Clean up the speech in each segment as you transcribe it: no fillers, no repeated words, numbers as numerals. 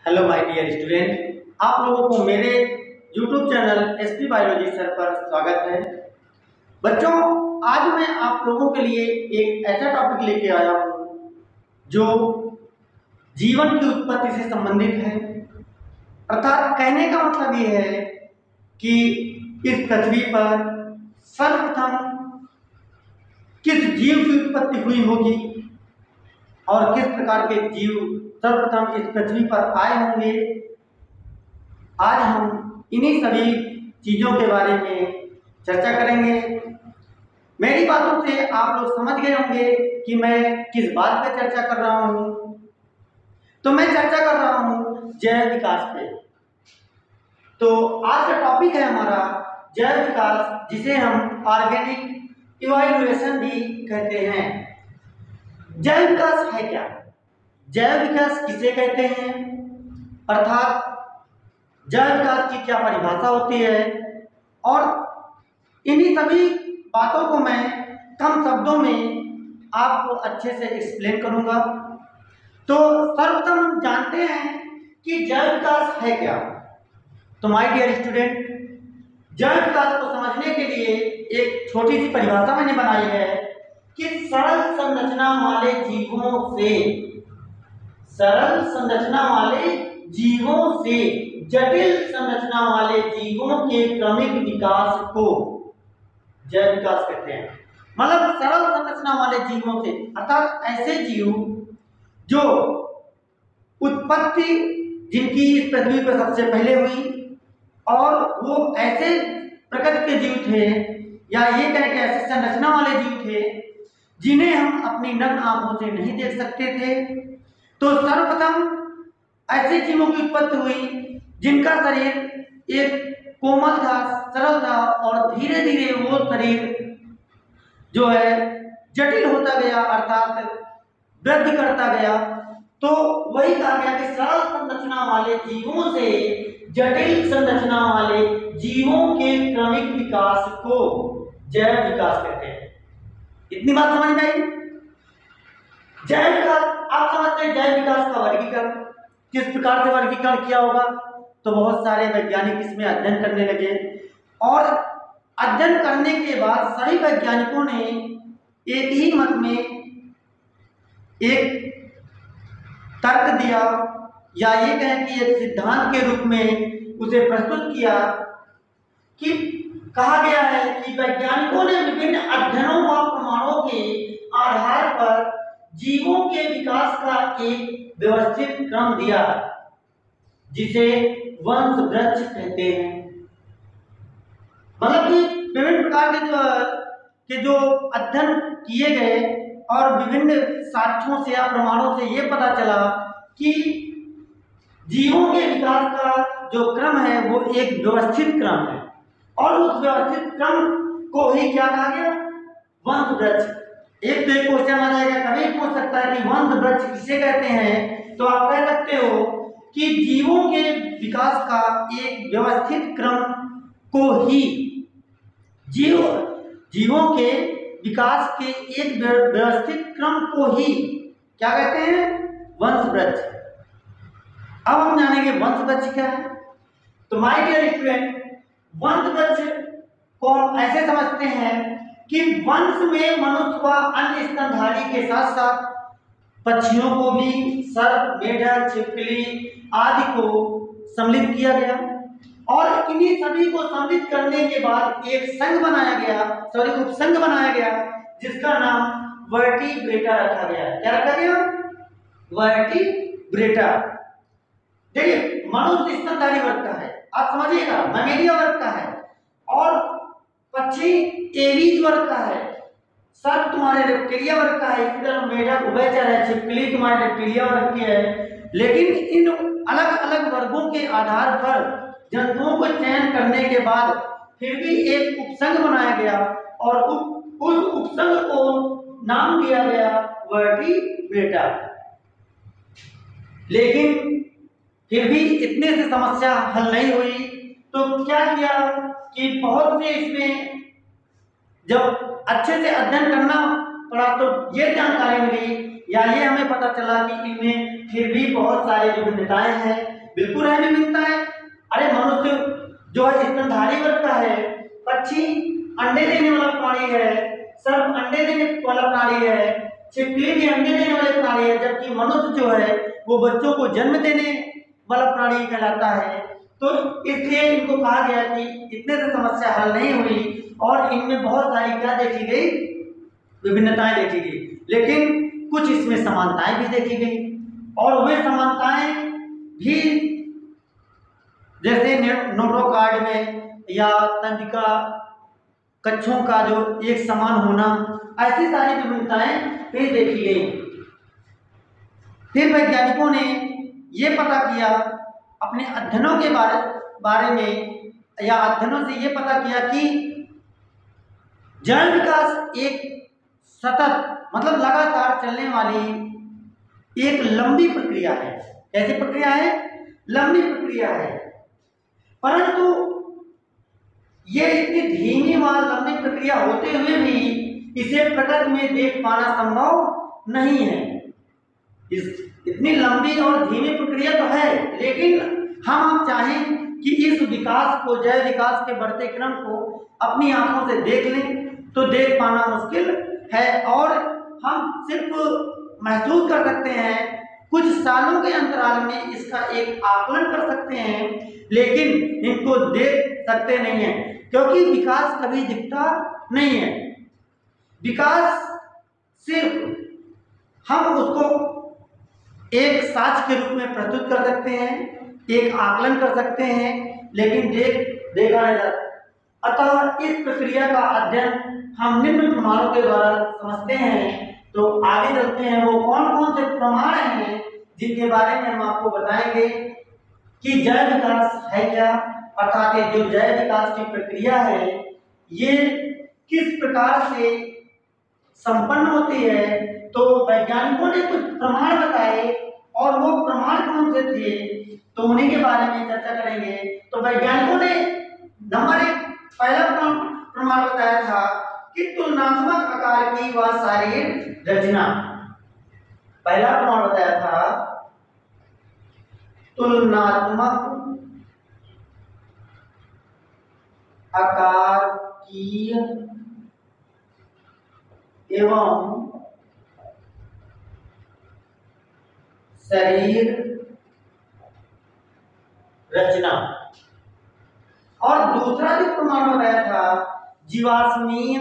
Hello my dear student, आप लोगों को मेरे YouTube channel SP biology sir पर स्वागत है। बच्चों, आज मैं आप लोगों के लिए एक ऐसा टॉपिक लेके आया हूँ जो जीवन की उत्पत्ति से संबंधित है। अर्थात कहने का मतलब ये है कि इस पृथ्वी पर सर्वप्रथम किस जीव की उत्पत्ति हुई होगी और किस प्रकार के जीव सर्वप्रथम इस पृथ्वी पर आए होंगे। आज हम इन्हीं सभी चीजों के बारे में चर्चा करेंगे। मेरी बातों से आप लोग समझ गए होंगे कि मैं किस बात पर चर्चा कर रहा हूं। तो मैं चर्चा कर रहा हूं जैव विकास पे। तो आज का टॉपिक है हमारा जैव विकास, जिसे हम ऑर्गेनिक इवोल्यूशन भी कहते हैं। जैव विकास है क्या? जैव विकास किसे कहते हैं, अर्थात जैव विकास की क्या परिभाषा होती है, और इन्हीं सभी बातों को मैं कम शब्दों में आपको अच्छे से एक्सप्लेन करूंगा। तो सर्वप्रथम हम जानते हैं कि जैव विकास है क्या। तो माय डियर स्टूडेंट, जैव विकास को समझने के लिए एक छोटी सी परिभाषा मैंने बनाई है कि सरल संरचना वाले जीवों से जटिल संरचना वाले जीवों के क्रमिक विकास को जैव विकास कहते हैं। मतलब सरल संरचना वाले जीवों से, अर्थात ऐसे जीव जो उत्पत्ति जिनकी इस पृथ्वी पर सबसे पहले हुई, और वो ऐसे प्रकृति के जीव थे, या ये कहें कि ऐसे संरचना वाले जीव थे जिन्हें हम अपनी नग्न आंखों से नहीं देख सकते थे। तो सर्वप्रथम ऐसे जीवों की उत्पत्ति हुई जिनका शरीर एक कोमल था, सरल था, और धीरे धीरे वो शरीर जो है जटिल होता गया, अर्थात वृद्धि करता गया। तो वही कहा गया कि सरल संरचना वाले जीवों से जटिल संरचना वाले जीवों के क्रमिक विकास को जैव विकास कहते हैं। इतनी बात समझ में आई? जैव विकास, आप समझते हैं जैव विकास का वर्गीकरण किस प्रकार से वर्गीकरण किया होगा। तो बहुत सारे वैज्ञानिक इसमें अध्ययन करने लगे, और अध्ययन करने के बाद सभी वैज्ञानिकों ने एक ही मत में एक तर्क दिया, या ये कहें कि एक सिद्धांत के रूप में उसे प्रस्तुत किया, कि कहा गया है कि वैज्ञानिकों ने विभिन्न अध्ययनों व प्रमाणों के आधार पर जीवों के विकास का एक व्यवस्थित क्रम दिया, जिसे वंश वृक्ष कहते हैं। मतलब कि विभिन्न प्रकार के जो अध्ययन किए गए, और विभिन्न साक्ष्यों से या प्रमाणों से ये पता चला कि जीवों के विकास का जो क्रम है वो एक व्यवस्थित क्रम है, और उस व्यवस्थित क्रम को ही क्या कहा गया? वंश वृक्ष। एक तो एक क्वेश्चन आ जाएगा, कभी पूछ सकता है कि वंश वृक्ष किसे कहते हैं। तो आप कह सकते हो कि जीवों के विकास का एक व्यवस्थित क्रम को ही जीवों के विकास के एक व्यवस्थित क्रम को ही क्या कहते हैं? वंश वृक्ष। अब हम जानेंगे वंश वृक्ष क्या है। तो माय डियर स्टूडेंट, वंश वृक्ष को हम ऐसे समझते हैं कि वंश में मनुष्य व अन्य स्तनधारी के साथ साथ पक्षियों को भी, सर्प, मेढक, छिपकली आदि को सम्मिलित किया गया, और इन्हीं सभी को सम्मिलित करने के बाद एक संघ बनाया गया, उपसंघ बनाया गया, जिसका नाम वर्टिब्रेटा रखा गया। क्या रखा गया? वर्टिब्रेटा। देखिए, मनुष्य स्तनधारी वर्ग का है, आप समझिएगा, मैमेलिया वर्ग का है, और पक्षी एवीज वर्ग का है, सर्प तुम्हारे रेप्टिलिया वर्ग का है, इसी तरह मेढक उभयचर है, छिपकली तुम्हारे रेप्टिलिया वर्ग की है। लेकिन इन अलग अलग वर्गों के आधार पर जंतुओं को चयन करने के बाद फिर भी एक उपसंघ बनाया गया, और उस उपसंघ को नाम दिया गया वर्टिब्रेटा। लेकिन फिर भी इतने से समस्या हल नहीं हुई, तो क्या किया कि बहुत से इसमें जब अच्छे से अध्ययन करना पड़ा, तो ये जानकारी मिली, या ये हमें पता चला कि इनमें फिर भी बहुत सारी जो भिन्नताएं हैं, बिल्कुल है विभिन्नताएं। अरे मनुष्य जो है स्तनधारी वर्ग का है, पक्षी अंडे देने वाला प्राणी है, सर्प अंडे देने वाला प्राणी है, छिपकली भी अंडे देने वाले प्राणी है, जबकि मनुष्य जो है वो बच्चों को जन्म देने वाला प्राणी कहलाता है। तो इसलिए इनको कहा गया कि इतने से समस्या हल नहीं हुई और इनमें बहुत सारी क्या देखी गई, विभिन्नताएं देखी गई, लेकिन कुछ इसमें समानताएं भी देखी गई। और वे समानताएं भी जैसे नोटोकार्ड में या तंत्रिका कक्षों का जो एक समान होना, ऐसी सारी विभिन्नताएं फिर देखी गई। फिर वैज्ञानिकों ने यह पता किया अपने अध्ययनों के बारे में या अध्ययनों से यह पता किया कि जैव विकास एक सतत मतलब लगातार चलने वाली एक लंबी प्रक्रिया है। कैसी प्रक्रिया है? लंबी प्रक्रिया है, परंतु ये इतनी धीमी व लंबी प्रक्रिया होते हुए भी इसे प्रकृति में देख पाना संभव नहीं है। इतनी लंबी और धीमी प्रक्रिया तो है, लेकिन हम चाहें कि इस विकास को, जैव विकास के बढ़ते क्रम को अपनी आंखों से देख लें तो देख पाना मुश्किल है, और हम सिर्फ महसूस कर सकते हैं, कुछ सालों के अंतराल में इसका एक आकलन कर सकते हैं, लेकिन इनको देख सकते नहीं हैं, क्योंकि विकास कभी दिखता नहीं है। विकास सिर्फ हम उसको एक साक्ष्य के रूप में प्रस्तुत कर सकते हैं, एक आकलन कर सकते हैं, लेकिन देखा नहीं जाता। अतः इस प्रक्रिया का अध्ययन हम निम्न प्रमाणों के द्वारा समझते हैं। तो आगे चलते हैं, वो कौन कौन से प्रमाण हैं जिनके बारे में हम आपको बताएंगे कि जैव विकास है क्या, अर्थात जो जैव विकास की प्रक्रिया है ये किस प्रकार से संपन्न होती है। तो वैज्ञानिकों ने कुछ प्रमाण बताए, और वो प्रमाण कौन से थे तो उन्हीं के बारे में चर्चा करेंगे। तो वैज्ञानिकों ने नंबर 1 पहला प्रमाण बताया था कि तुलनात्मक आकार की व शारीरिक रचना। पहला प्रमाण बताया था तुलनात्मक आकार की एवं शरीर रचना। और दूसरा जो प्रमाण बताया था जीवाश्मीय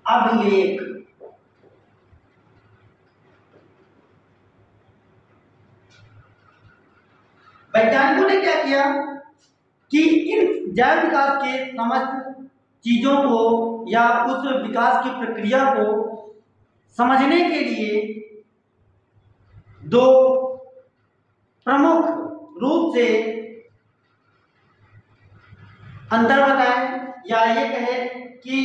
अभिलेख। वैज्ञानिकों ने क्या किया कि इन जैव विकास के समस्त चीजों को या उस विकास की प्रक्रिया को समझने के लिए दो प्रमुख रूप से अंतर बताए, या ये कहे कि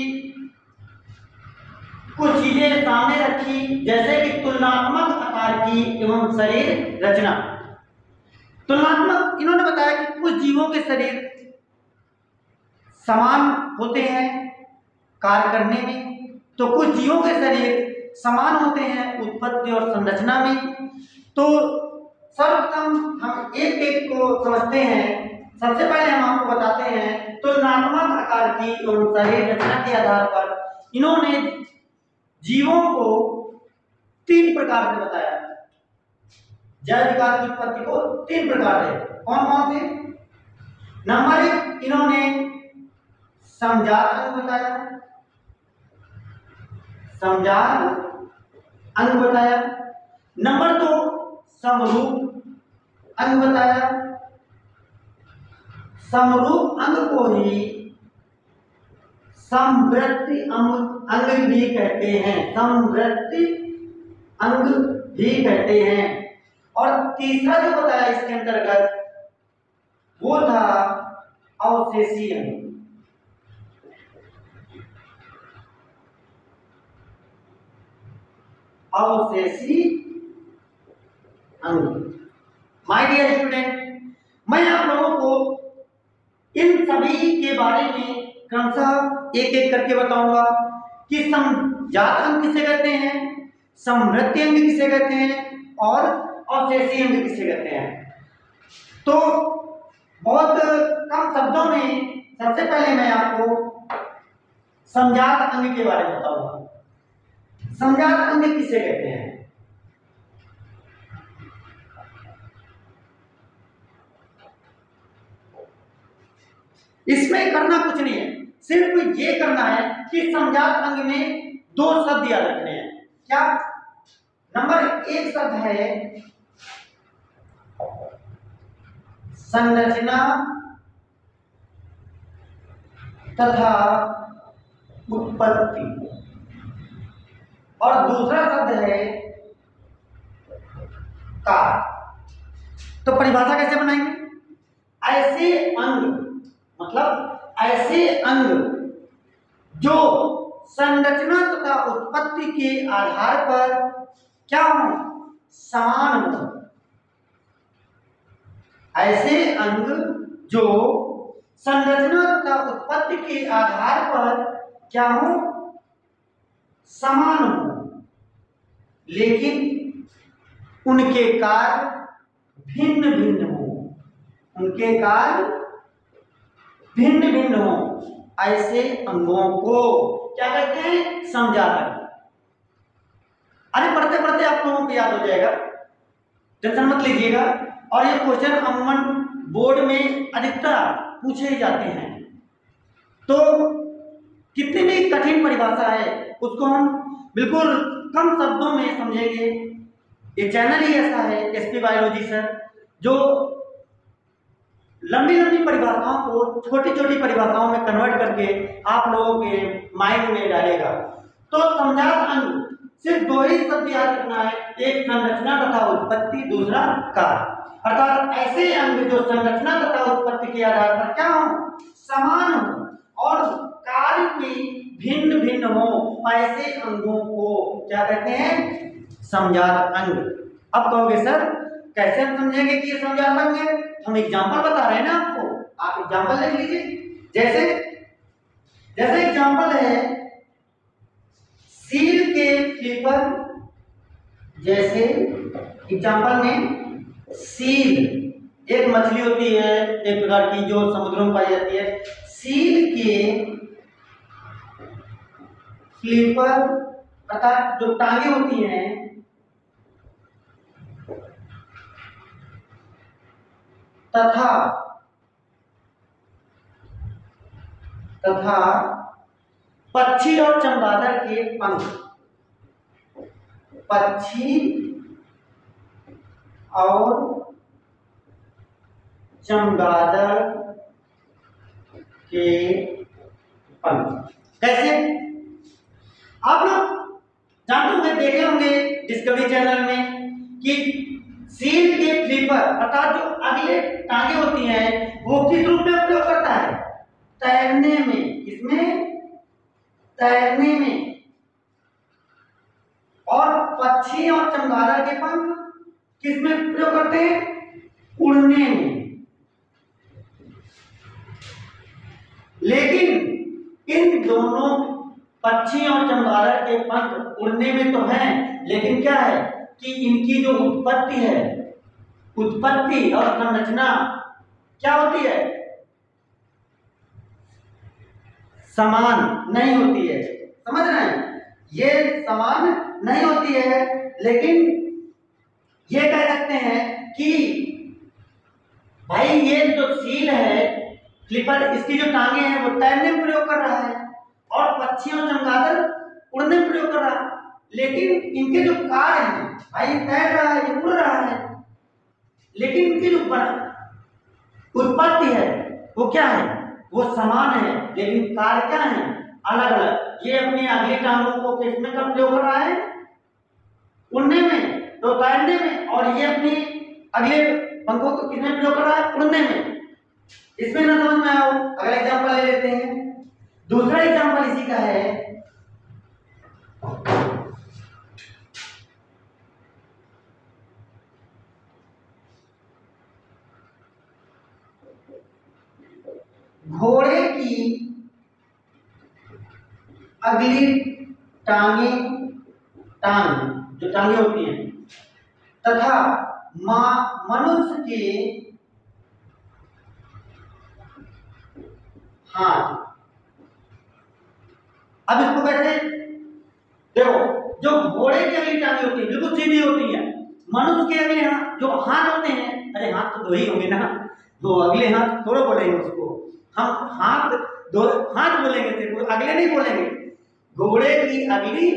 कुछ चीजें सामने रखी, जैसे कि तुलनात्मक आकार की एवं शरीर रचना। तुलनात्मक इन्होंने बताया कि कुछ जीवों के शरीर समान होते हैं कार्य करने में, तो कुछ जीवों के शरीर समान होते हैं उत्पत्ति और संरचना में। तो सर्वप्रथम हम एक एक को समझते हैं। सबसे पहले हम आपको बताते हैं तुलनात्मक आकार की एवं शरीर रचना के आधार पर इन्होंने जीवों को 3 प्रकार से बताया। जैव विकास की उत्पत्ति को 3 प्रकार से, कौन कौन से? नंबर 1 इन्होंने समजात अंग बताया, समजात अंग बताया। नंबर 2 समरूप अंग बताया। समरूप अंग को ही समवृत्ति अंग भी कहते हैं, समवृत्ति अंग भी कहते हैं। और तीसरा जो बताया इसके अंतर्गत वो था अवशेषी अंग। अवशेषी अंग। माय डियर स्टूडेंट, मैं आप लोगों को इन सभी के बारे में क्रमशः एक एक करके बताऊंगा। कि समजात अंग किसे कहते हैं, समवृद्धि अंग किसे कहते हैं और अवशेषी अंग किसे कहते हैं। तो बहुत कम शब्दों में सबसे पहले मैं आपको समजात अंग के बारे में बताऊंगा। समजात अंग किसे कहते हैं? इसमें करना कुछ नहीं है, सिर्फ ये करना है कि समजात अंग में दो शब्द याद रखने हैं। क्या? नंबर एक शब्द है संरचना तथा उत्पत्ति और दूसरा शब्द है कार। तो परिभाषा कैसे बनाएंगे? ऐसे अंग, मतलब ऐसे अंग जो संरचना तथा उत्पत्ति के आधार पर क्या हो, समान हो। ऐसे अंग जो संरचना तथा उत्पत्ति के आधार पर क्या हो, समान हो, लेकिन उनके कार्य भिन्न भिन्न हो। उनके कार्य भिन्न भिन्न हो, ऐसे अंगों को क्या कहते हैं? समजात अंग। अरे पढ़ते पढ़ते आप लोगों को याद हो जाएगा, टेंशन मत लीजिएगा। और ये क्वेश्चन अमूमन बोर्ड में अधिकतर पूछे जाते हैं। तो कितनी भी कठिन परिभाषा है उसको हम बिल्कुल कम शब्दों में समझेंगे। ये चैनल ही ऐसा है एसपी बायोलॉजी सर, जो लंबी लंबी परिभाषाओं को छोटी छोटी परिभाषाओं में कन्वर्ट करके आप लोगों के माइंड में डालेगा। तो समजात अंग सिर्फ दो ही शब्द याद रखना है, एक संरचना तथा उत्पत्ति, दूसरा कार्य। अर्थात ऐसे अंग जो संरचना तथा उत्पत्ति के आधार पर क्या हो, समान हो और कार्य में भिन्न भिन्न हो, ऐसे अंगों को क्या कहते हैं? समजात अंग। अब कहोगे सर कैसे हम समझेंगे कि ये समजात अंग है? हम एग्जांपल बता रहे हैं ना आपको, आप एग्जांपल लिख लीजिए। जैसे एग्जांपल है सील के फ्लिपर। जैसे एग्जांपल में सील एक मछली होती है, एक प्रकार की जो समुद्रों में पाई जाती है। सील के फ्लिपर अर्थात जो टांगे होती हैं तथा पक्षी और चमगादड़ के पंख। पक्षी और चमगादड़ के पंख। कैसे? आप लोग जानते होंगे, देखे होंगे डिस्कवरी चैनल में कि सील के फ्लिपर अर्थात जो अगले टांगे होती हैं वो किस रूप में उपयोग करता है? तैरने में। किसमें? तैरने में। और पक्षी और चमगादड़ के पंख किसमें प्रयोग करते हैं? उड़ने में। लेकिन इन दोनों पक्षी और चमगादड़ के पंख उड़ने में तो हैं, लेकिन क्या है कि इनकी जो उत्पत्ति है, उत्पत्ति और संरचना क्या होती है? समान नहीं होती है। समझ रहे हैं? ये समान नहीं होती है, लेकिन ये कह सकते हैं कि भाई ये जो सील है फ्लिपर, इसकी जो टांगे हैं वो तैरने में प्रयोग कर रहा है और पक्षी और चमगादड़ उड़ने में प्रयोग कर रहा है। लेकिन इनके जो कार्य हैं, भाई तैर रहा है, ये उड़ रहा है, लेकिन इनकी जो उत्पत्ति है वो क्या है? वो समान है, लेकिन कार्य क्या है? अलग अलग। ये अपनी अगली टांगों को किसमें का प्रयोग कर रहा है? उड़ने में, तो तैरने में। और ये अपनी अगले पंखों को किसमें प्रयोग कर रहा है? उड़ने में। इसमें ना समझ में आओ, अगला एग्जांपल ले लेते हैं। दूसरा एग्जांपल इसी का है घोड़े की अगली टांगे, टांग जो टांगे होती हैं, तथा मनुष्य के हाथ। अब इसको कैसे देखो, जो घोड़े की अगली टांगे होती है बिल्कुल सीधी होती है, मनुष्य के अगले जो हाथ होते हैं, अरे हाथ तो दो ही होंगे ना, दो अगले हाथ थोड़ा बोलेंगे उसको, हम हाथ दो हाथ बोलेंगे, सिर्फ अगले नहीं बोलेंगे। घोड़े की अगली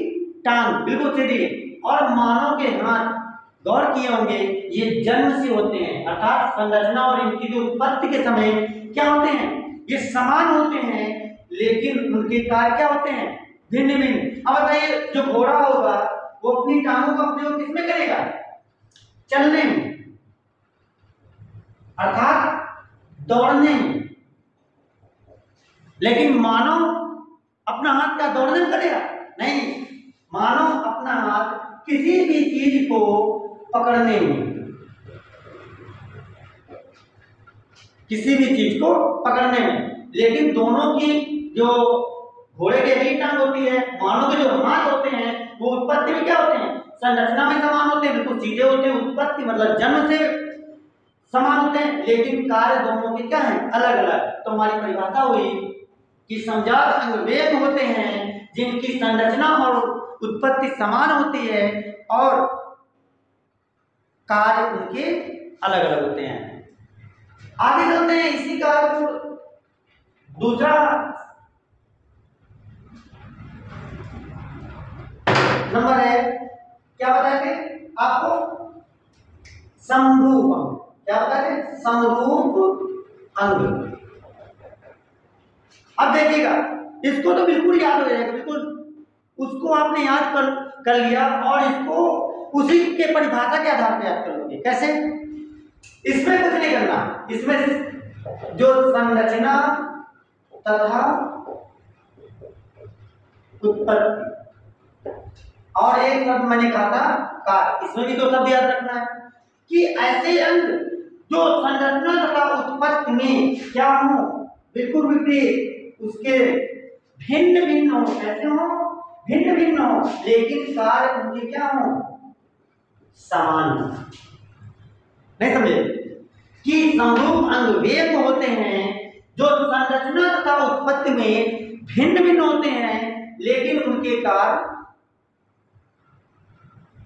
टांग बिल्कुल सीधी और मानव के हाथ, गौर किए होंगे, ये जन्म से होते हैं, अर्थात संरचना और इनकी जो उत्पत्ति के समय क्या होते हैं, ये समान होते हैं, लेकिन उनके कार्य क्या होते हैं, भिन्न भिन्न। अब बताइए, जो घोड़ा होगा वो अपनी टांगों का प्रयोग किसमें करेगा, चलने में, अर्थात दौड़ने में, लेकिन मानव अपना हाथ क्या दौड़ने में करेगा, नहीं, मानव अपना हाथ किसी भी चीज को पकड़ने में, किसी भी चीज को पकड़ने में, लेकिन दोनों की जो घोड़े की अगली टांग होती है, मानव के जो हाथ होते हैं, वो उत्पत्ति में क्या होते हैं, संरचना में समान होते हैं, बिल्कुल सीधे होते हैं, उत्पत्ति मतलब जन्म से समान होते हैं, लेकिन कार्य दोनों के क्या है, अलग अलग। तो हमारी परिभाषा हुई कि समजात अंग वे होते हैं जिनकी संरचना और उत्पत्ति समान होती है और कार्य उनके अलग अलग होते हैं। आगे चलते हैं, इसी का दूसरा नंबर है, क्या बताए थे आपको, समरूप अंग। क्या बताए थे, समरूप अंग। अब देखिएगा, इसको तो बिल्कुल याद हो जाएगा, बिल्कुल उसको आपने याद कर लिया और इसको उसी के परिभाषा के आधार पर याद कर लोगे। कैसे, इसमें कुछ नहीं करना, इसमें जो संरचना तथा उत्पत्ति और एक शब्द मैंने कहा था कार्य, इसमें भी दो शब्द याद रखना है कि ऐसे अंग जो संरचना तथा उत्पत्ति में क्या हो, बिल्कुल विपरीत, उसके भिन्न भिन्न हो, कैसे हो, भिन्न भिन्न हो, लेकिन कार्य उनके क्या हो, समान हो। नहीं समझे कि समरूप अंग वे होते हैं जो संरचना तथा उत्पत्ति में भिन्न भिन्न होते हैं, लेकिन उनके कार्य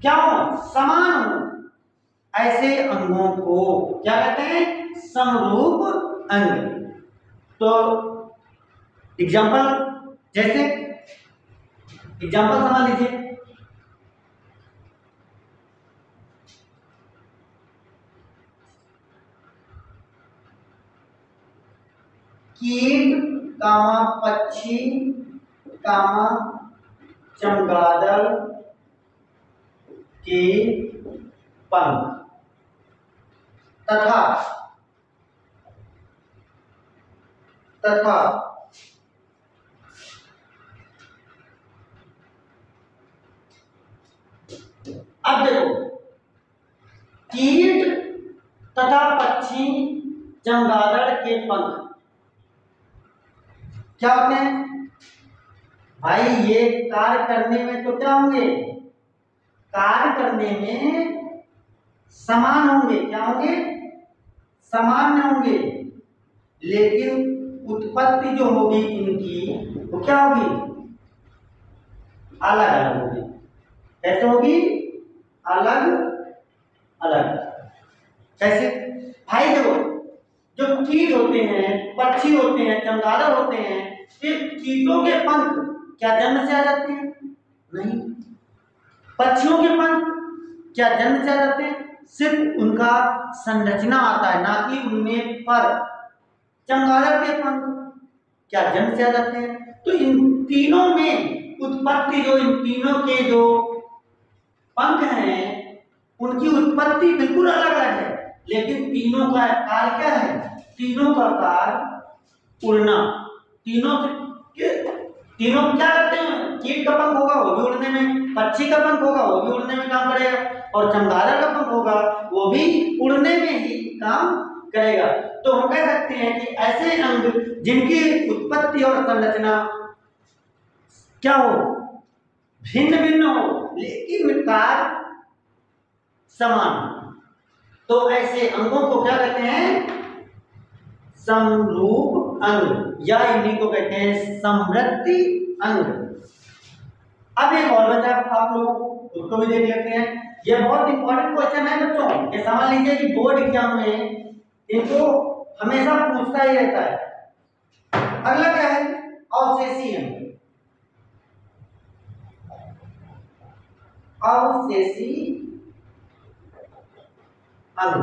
क्या हो, समान हो। ऐसे अंगों को क्या कहते हैं, समरूप अंग। तो एग्जाम्पल, जैसे एग्जाम्पल समझ लीजिए, कीट कामा पक्षी कामा चमगादड़ के पंख तथा तथा अब देखो, कीट तथा पक्षी चमगादड़ के पंख क्या होते हैं भाई, ये कार्य करने में तो क्या होंगे, कार्य करने में समान होंगे, क्या होंगे, समान होंगे, लेकिन उत्पत्ति जो होगी इनकी वो क्या होगी, अलग अलग होगी। कैसे होगी, अलग अलग। कैसे भाई, देखो, जो कीट होते हैं, पक्षी होते हैं, चमगादड़ होते हैं, सिर्फ कीटों के पंख क्या जन्म से आ जाते हैं, नहीं। पक्षियों के पंख क्या जन्म से आ जाते हैं, सिर्फ उनका संरचना आता है, ना कि उनमें पर। चमगादड़ के पंख क्या जन्म से आ जाते हैं। तो इन तीनों में उत्पत्ति, जो इन तीनों के जो पंख हैं उनकी उत्पत्ति बिल्कुल अलग अलग है, लेकिन तीनों का कार्य क्या है, तीनों का कार्य उड़ना। तीनों क्या करते हैं, कीट का पंख होगा वो भी उड़ने में, पक्षी का पंख होगा वो भी उड़ने में काम करेगा, और चमगादड़ का पंख होगा वो भी उड़ने में ही काम करेगा। तो हम कह सकते हैं कि ऐसे अंग जिनकी उत्पत्ति और संरचना क्या हो, भिन्न भिन्न हो लेकिन कार्य समान, तो ऐसे अंगों को क्या कहते हैं? समरूप अंग, या इन्हीं को कहते हैं समवर्ती अंग। अब एक और बचा आप लोग उसको भी देख लेते हैं। ये बहुत इंपॉर्टेंट क्वेश्चन है बच्चों, ये समझ लीजिए कि बोर्ड एग्जाम में इनको हमेशा पूछता ही रहता है। अगला क्या है? अवशेषी अंग। अवशेषी अंग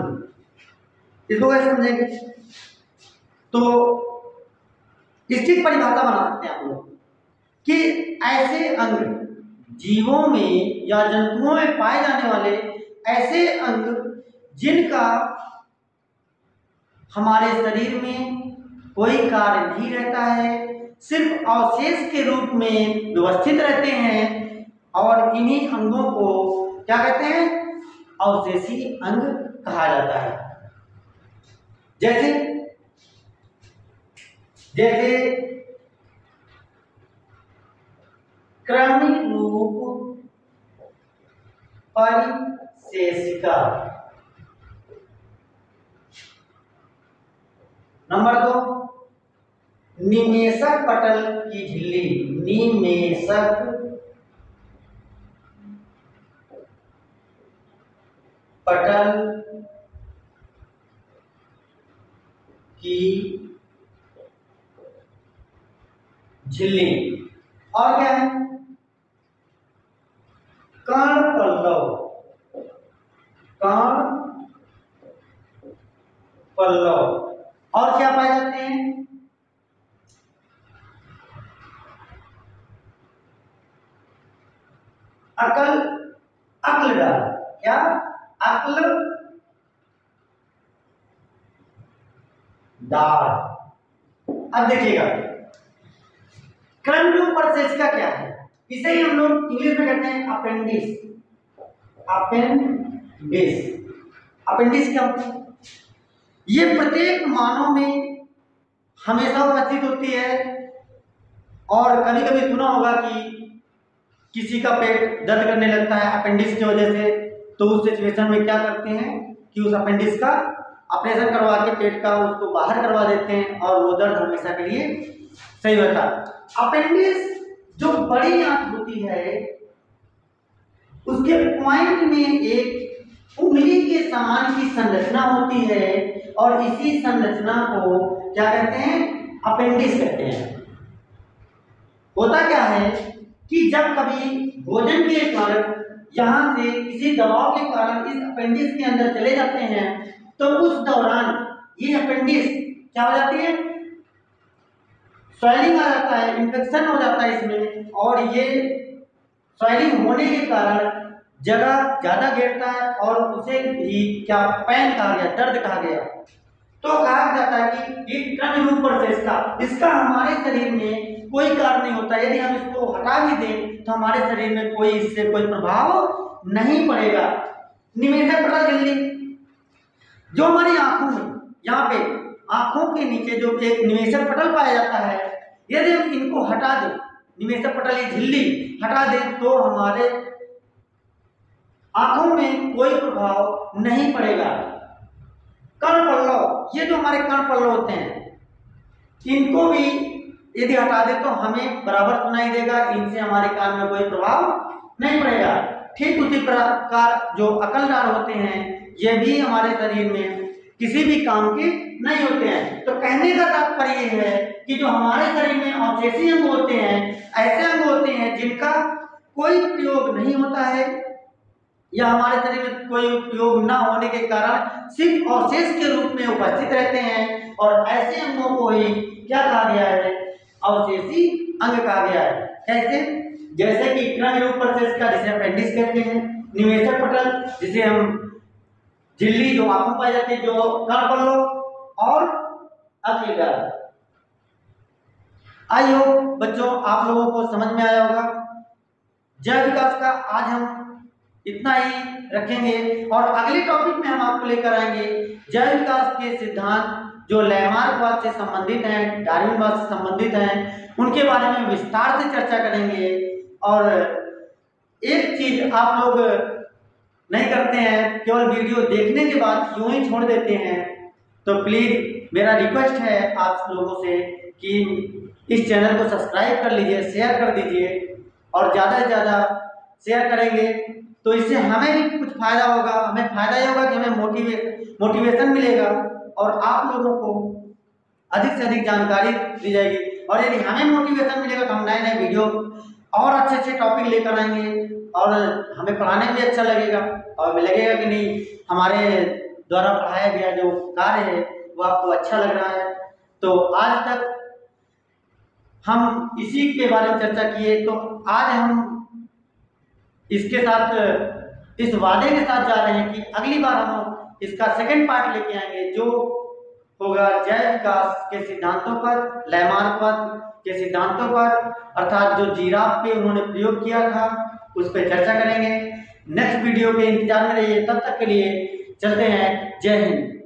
इसको कैसे समझेंगे? तो इसकी परिभाषा बना सकते हैं आप लोग कि ऐसे अंग जीवों में या जंतुओं में पाए जाने वाले ऐसे अंग जिनका हमारे शरीर में कोई कार्य नहीं रहता है, सिर्फ अवशेष के रूप में व्यवस्थित रहते हैं, और इन्हीं अंगों को क्या कहते हैं? अवशेषी अंग कहा जाता है। जैसे जैसे क्रमिक रूप परिशेषिका। नंबर 2, निमेषक पटल की झिल्ली। निमेषक पटल की झिल्ली। और क्या है? कर्ण पल्लव। कर्ण पल्लव। और क्या पाए जाते हैं? अक्लदार। क्या? अक्लदार। अब देखिएगा क्रम रूप परिशेषिका क्या है? इसे ही हम लोग इंग्लिश में कहते हैं अपेंडिस। अपेंडिस। अपेंडिस क्या होता है? ये प्रत्येक मानव में हमेशा उपस्थित होती है, और कभी कभी सुना होगा कि किसी का पेट दर्द करने लगता है अपेंडिस की वजह से, तो उस सिचुएशन में क्या करते हैं कि उस अपेंडिस का ऑपरेशन करवा के पेट का उसको बाहर करवा देते हैं, और वो दर्द हमेशा के लिए सही होता है। अपेंडिस जो बड़ी आंत होती है उसके पॉइंट में एक उंगली के समान की संरचना होती है, और इसी संरचना को क्या कहते हैं? अपेंडिस कहते हैं। होता क्या है कि जब कभी भोजन के कारण यहाँ से किसी दबाव के कारण इस अपेंडिस के अंदर चले जाते हैं, तो उस दौरान ये अपेंडिस क्या हो जाती है? स्वेलिंग आ जाता है, इन्फेक्शन हो जाता है इसमें, और ये स्वेलिंग होने के कारण जगह ज्यादा घेरता है, और उसे भी क्या पेन कहा गया, दर्द कहा गया। तो कहा जाता है कि एक क्रम रूप परिशेषिका, इसका हमारे शरीर में कोई कार्य नहीं होता। यदि हम इसको हटा भी दें तो हमारे शरीर में कोई इससे कोई प्रभाव नहीं पड़ेगा। निमेषक पटल झिल्ली जो हमारी आंखों में, यहाँ पे आंखों के नीचे जो एक निमेषक पटल पाया जाता है, यदि हम इनको हटा दें, निमेषक पटल ये झिल्ली हटा दें, तो हमारे आंखों में कोई प्रभाव नहीं पड़ेगा। कर्ण पल्लव, ये जो हमारे कर्ण पल्लव होते हैं, इनको भी यदि हटा दें तो हमें बराबर सुनाई देगा, इनसे हमारे कान में कोई प्रभाव नहीं पड़ेगा। ठीक उसी प्रकार जो अकलदार होते हैं, ये भी हमारे शरीर में किसी भी काम के नहीं होते हैं। तो कहने का तात्पर्य यह है कि जो हमारे शरीर में अवशेषी अंग होते हैं, ऐसे अंग होते हैं जिनका कोई प्रयोग नहीं होता है, या हमारे शरीर में कोई उपयोग न होने के कारण सिर्फ अवशेष के रूप में उपस्थित रहते हैं, और ऐसे अंगों को ही क्या कहा गया है? अवशेषी अंग कहा गया है। कैसे? जैसे कि क्रम रूप परिशेषिका जिसे अपेंडिस कहते हैं, निमेषक पटल जिसे हम झिल्ली जो आंखों पाई जाती है, जो कर्ण पल्लव, और अक्लदार। आई होप बच्चों आप लोगों को समझ में आया होगा। जैव विकास का आज हम इतना ही रखेंगे, और अगले टॉपिक में हम आपको लेकर आएंगे जैव विकास के सिद्धांत जो लैमार्कवाद से संबंधित हैं, डार्विनवाद से संबंधित हैं, उनके बारे में विस्तार से चर्चा करेंगे। और एक चीज आप लोग नहीं करते हैं, केवल वीडियो देखने के बाद यूं ही छोड़ देते हैं। तो प्लीज मेरा रिक्वेस्ट है आप लोगों से कि इस चैनल को सब्सक्राइब कर लीजिए, शेयर कर दीजिए, और ज़्यादा से ज़्यादा शेयर करेंगे तो इससे हमें भी कुछ फायदा होगा। हमें फायदा ये होगा कि हमें मोटिवेशन मिलेगा और आप लोगों को अधिक से अधिक जानकारी दी जाएगी। और यदि हमें मोटिवेशन मिलेगा तो हम नए नए वीडियो और अच्छे अच्छे टॉपिक लेकर आएंगे और हमें पढ़ाने में भी अच्छा लगेगा और हमें लगेगा कि नहीं हमारे द्वारा पढ़ाया गया जो कार्य है वो आपको अच्छा लग रहा है। तो आज तक हम इसी के बारे में चर्चा किए, तो आज हम इसके साथ इस वादे के साथ जा रहे हैं कि अगली बार हम इसका सेकंड पार्ट लेके आएंगे जो होगा जैव विकास के सिद्धांतों पर, लैमार्कवाद के सिद्धांतों पर, अर्थात जो जिराफ पे उन्होंने प्रयोग किया था उस पर चर्चा करेंगे। नेक्स्ट वीडियो के इंतजार में रहिए, तब तक के लिए चलते हैं। जय हिंद।